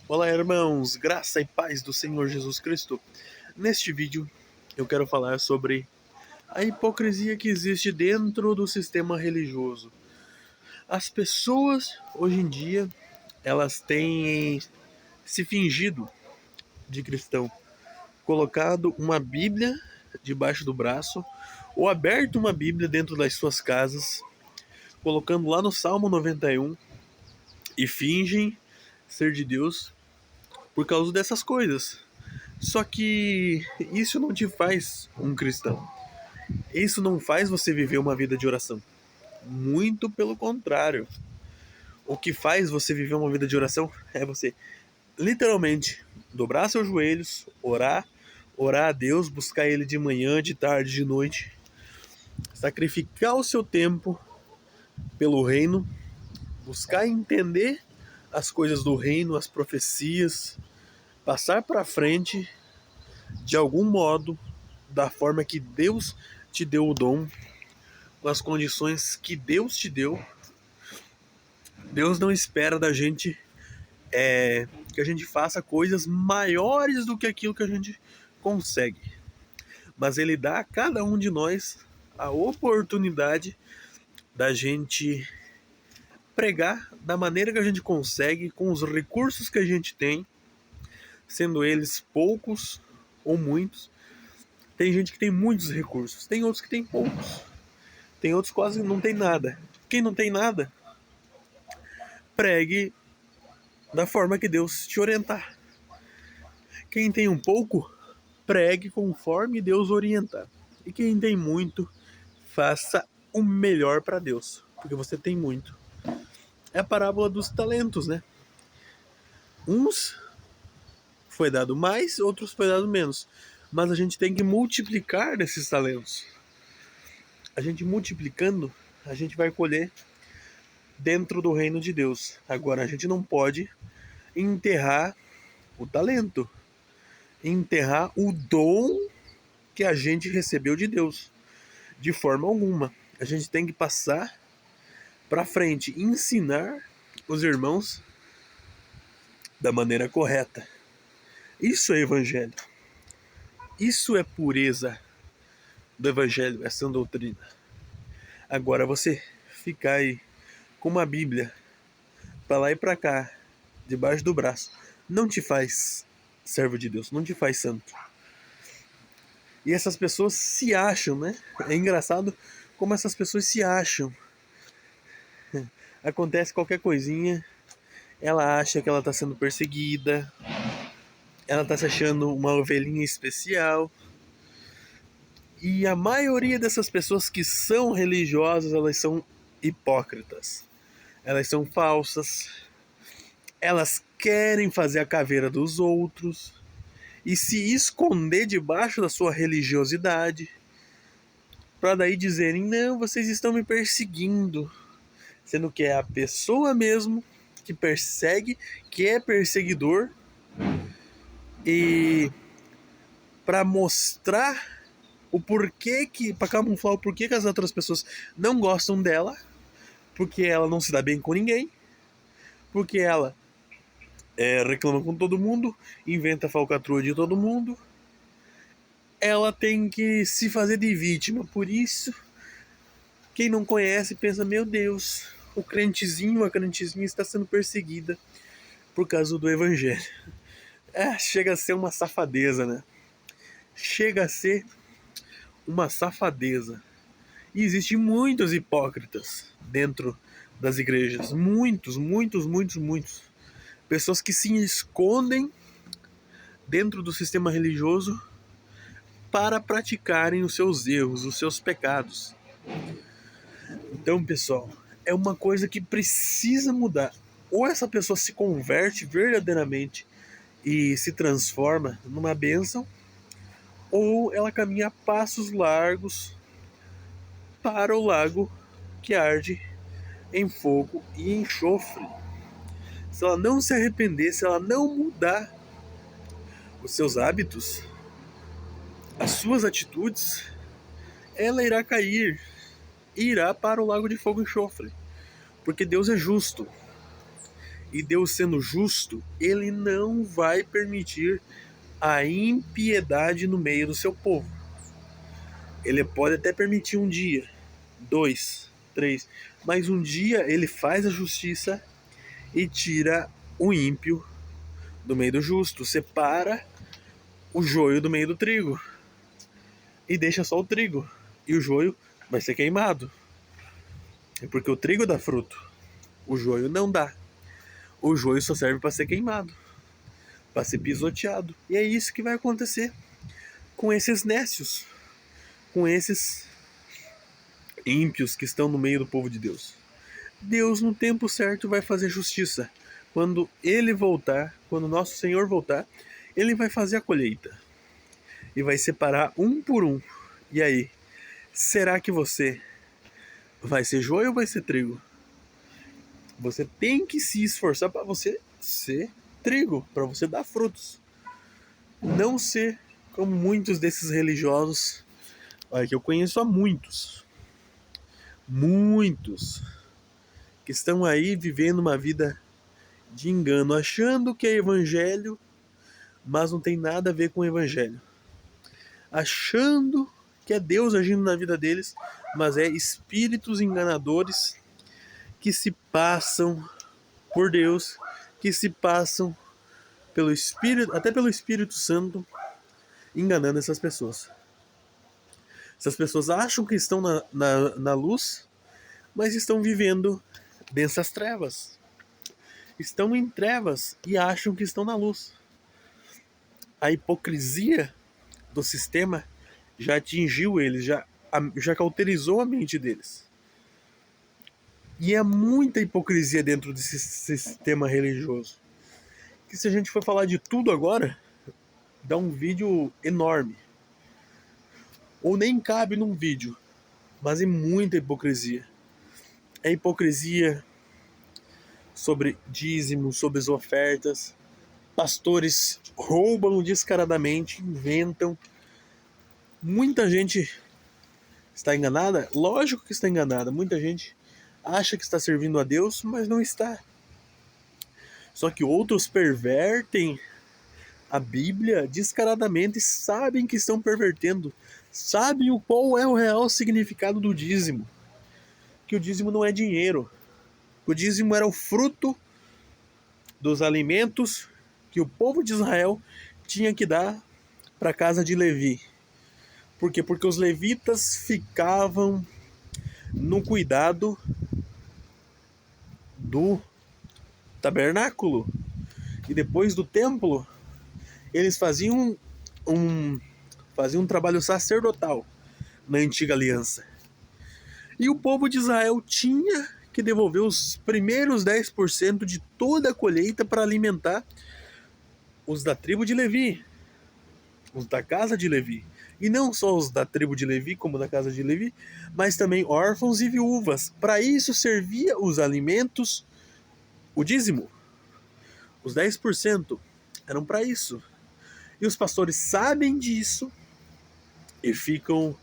Olá, irmãos, graça e paz do Senhor Jesus Cristo. Neste vídeo eu quero falar sobre a hipocrisia que existe dentro do sistema religioso. As pessoas hoje em dia, elas têm se fingido de cristão, colocado uma Bíblia debaixo do braço ou aberto uma Bíblia dentro das suas casas, colocando lá no Salmo 91 e fingem ser de Deus por causa dessas coisas. Só que isso não te faz um cristão. Isso não faz você viver uma vida de oração. Muito pelo contrário. O que faz você viver uma vida de oração é você literalmente dobrar seus joelhos, orar a Deus, buscar Ele de manhã, de tarde, de noite, sacrificar o seu tempo pelo reino, buscar entender as coisas do reino, as profecias, passar para frente de algum modo, da forma que Deus te deu o dom, com as condições que Deus te deu. Deus não espera da gente que a gente faça coisas maiores do que aquilo que a gente consegue. Mas Ele dá a cada um de nós a oportunidade da gente pregar da maneira que a gente consegue, com os recursos que a gente tem, sendo eles poucos ou muitos. Tem gente que tem muitos recursos, tem outros que tem poucos, tem outros que quase não tem nada. Quem não tem nada, pregue da forma que Deus te orientar. Quem tem um pouco, pregue conforme Deus orientar. E quem tem muito, faça o melhor para Deus, porque você tem muito. É a parábola dos talentos, né? Uns foi dado mais, outros foi dado menos. Mas a gente tem que multiplicar esses talentos. A gente multiplicando, a gente vai colher dentro do reino de Deus. Agora, a gente não pode enterrar o talento, enterrar o dom que a gente recebeu de Deus. De forma alguma. A gente tem que passar para frente, ensinar os irmãos da maneira correta. Isso é evangelho. Isso é pureza do evangelho, essa doutrina. Agora você ficar aí com uma Bíblia para lá e para cá, debaixo do braço, não te faz servo de Deus, não te faz santo. E essas pessoas se acham, né? É engraçado como essas pessoas se acham. Acontece qualquer coisinha, ela acha que ela está sendo perseguida, ela está se achando uma ovelhinha especial. E a maioria dessas pessoas que são religiosas, elas são hipócritas. Elas são falsas. Elas querem fazer a caveira dos outros e se esconder debaixo da sua religiosidade, para daí dizerem: não, vocês estão me perseguindo, sendo que é a pessoa mesmo que persegue, que é perseguidor, e para mostrar o porquê que, para camuflar o porquê que as outras pessoas não gostam dela, porque ela não se dá bem com ninguém, porque ela reclama com todo mundo, inventa falcatrua de todo mundo, ela tem que se fazer de vítima. Por isso, quem não conhece pensa: meu Deus, o crentezinho, a crentezinha está sendo perseguida por causa do evangelho. Chega a ser uma safadeza, né? Chega a ser uma safadeza. E existem muitos hipócritas dentro das igrejas. Muitos. Pessoas que se escondem dentro do sistema religioso para praticarem os seus erros, os seus pecados. Então, pessoal, é uma coisa que precisa mudar. Ou essa pessoa se converte verdadeiramente e se transforma numa bênção, ou ela caminha a passos largos para o lago que arde em fogo e enxofre. Se ela não se arrepender, se ela não mudar os seus hábitos, as suas atitudes, ela irá cair e irá para o lago de fogo e enxofre. Porque Deus é justo. E Deus, sendo justo, ele não vai permitir a impiedade no meio do seu povo. Ele pode até permitir um dia, 2, 3, mas um dia ele faz a justiça e tira o ímpio do meio do justo, separa o joio do meio do trigo e deixa só o trigo, e o joio vai ser queimado. É porque o trigo dá fruto, o joio não dá. O joio só serve para ser queimado, para ser pisoteado. E é isso que vai acontecer com esses nécios, com esses ímpios que estão no meio do povo de Deus. Deus, no tempo certo, vai fazer justiça. Quando ele voltar, quando nosso Senhor voltar, ele vai fazer a colheita e vai separar um por um. E aí, será que você vai ser joio ou vai ser trigo? Você tem que se esforçar para você ser trigo, para você dar frutos. Não ser como muitos desses religiosos, olha, que eu conheço há muitos, que estão aí vivendo uma vida de engano, achando que é evangelho, mas não tem nada a ver com o evangelho. Achando que é Deus agindo na vida deles, mas é espíritos enganadores que se passam por Deus, que se passam pelo Espírito, até pelo Espírito Santo, enganando essas pessoas. Essas pessoas acham que estão na luz, mas estão vivendo densas trevas. Estão em trevas e acham que estão na luz. A hipocrisia do sistema já atingiu eles, já cauterizou a mente deles. E há muita hipocrisia dentro desse sistema religioso. Que se a gente for falar de tudo agora, dá um vídeo enorme. Ou nem cabe num vídeo. Mas é muita hipocrisia. É hipocrisia sobre dízimo, sobre as ofertas. Pastores roubam descaradamente, inventam. Muita gente está enganada? Lógico que está enganada. Muita gente acha que está servindo a Deus, mas não está. Só que outros pervertem a Bíblia descaradamente e sabem que estão pervertendo. Sabem qual é o real significado do dízimo. Que o dízimo não é dinheiro. O dízimo era o fruto dos alimentos que o povo de Israel tinha que dar para a casa de Levi. Por quê? Porque os levitas ficavam no cuidado do tabernáculo. E depois do templo, eles faziam um trabalho sacerdotal na antiga aliança. E o povo de Israel tinha que devolver os primeiros 10% de toda a colheita para alimentar os da tribo de Levi, os da casa de Levi. E não só os da tribo de Levi, como da casa de Levi, mas também órfãos e viúvas. Para isso servia os alimentos, o dízimo. Os 10% eram para isso. E os pastores sabem disso e ficam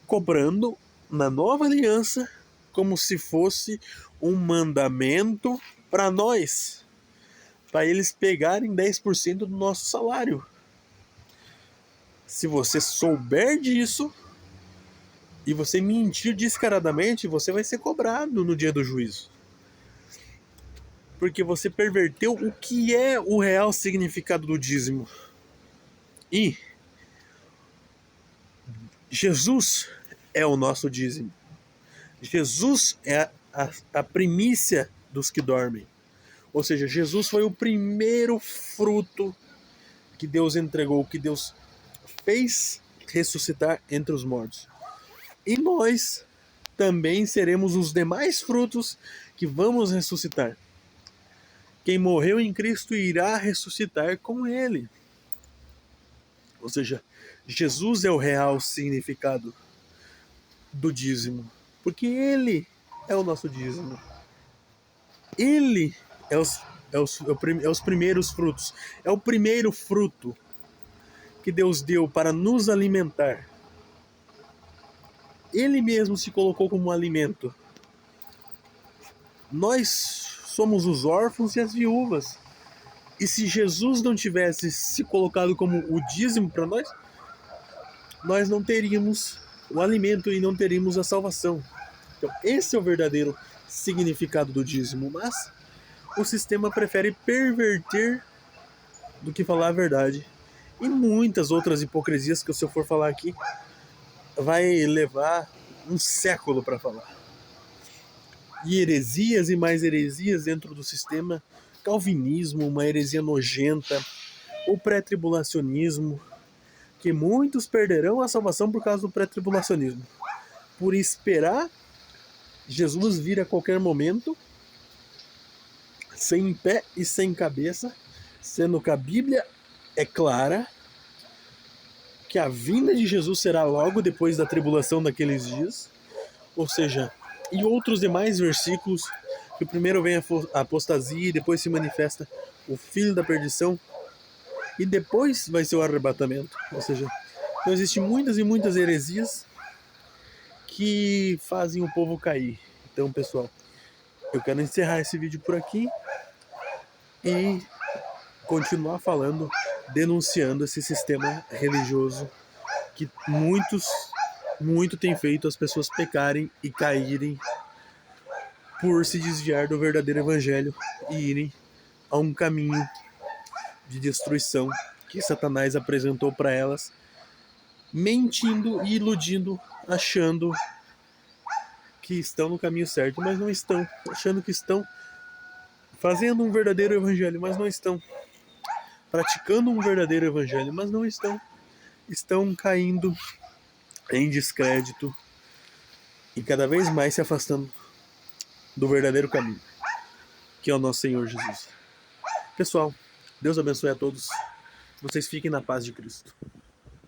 cobrando na nova aliança como se fosse um mandamento para nós, para eles pegarem 10% do nosso salário. Se você souber disso e você mentir descaradamente, você vai ser cobrado no dia do juízo. Porque você perverteu o que é o real significado do dízimo. E Jesus é o nosso dízimo. Jesus é a primícia dos que dormem. Ou seja, Jesus foi o primeiro fruto que Deus entregou, que Deus fez ressuscitar entre os mortos. E nós também seremos os demais frutos que vamos ressuscitar. Quem morreu em Cristo irá ressuscitar com Ele. Ou seja, Jesus é o real significado do dízimo. Porque Ele é o nosso dízimo. Ele é os primeiros frutos. É o primeiro fruto que Deus deu para nos alimentar. Ele mesmo se colocou como um alimento. Nós somos os órfãos e as viúvas. E se Jesus não tivesse se colocado como o dízimo para nós, nós não teríamos o alimento e não teríamos a salvação. Então, esse é o verdadeiro significado do dízimo. Mas o sistema prefere perverter do que falar a verdade. E muitas outras hipocrisias que, se eu for falar aqui, vai levar um século para falar. E heresias e mais heresias dentro do sistema. Calvinismo, uma heresia nojenta. O pré-tribulacionismo, que muitos perderão a salvação por causa do pré-tribulacionismo. Por esperar Jesus vir a qualquer momento, sem pé e sem cabeça, sendo que a Bíblia é clara que a vinda de Jesus será logo depois da tribulação daqueles dias, ou seja, e outros demais versículos, que primeiro vem a apostasia e depois se manifesta o filho da perdição, e depois vai ser o arrebatamento. Ou seja, então existem muitas e muitas heresias que fazem o povo cair. Então, pessoal, eu quero encerrar esse vídeo por aqui e continuar falando, denunciando esse sistema religioso que muito tem feito as pessoas pecarem e caírem por se desviar do verdadeiro evangelho e irem a um caminho de destruição que Satanás apresentou para elas, mentindo e iludindo, achando que estão no caminho certo, mas não estão, achando que estão fazendo um verdadeiro evangelho, mas não estão, praticando um verdadeiro evangelho, mas não estão, estão caindo em descrédito e cada vez mais se afastando do verdadeiro caminho, que é o nosso Senhor Jesus. Pessoal, Deus abençoe a todos. Vocês fiquem na paz de Cristo.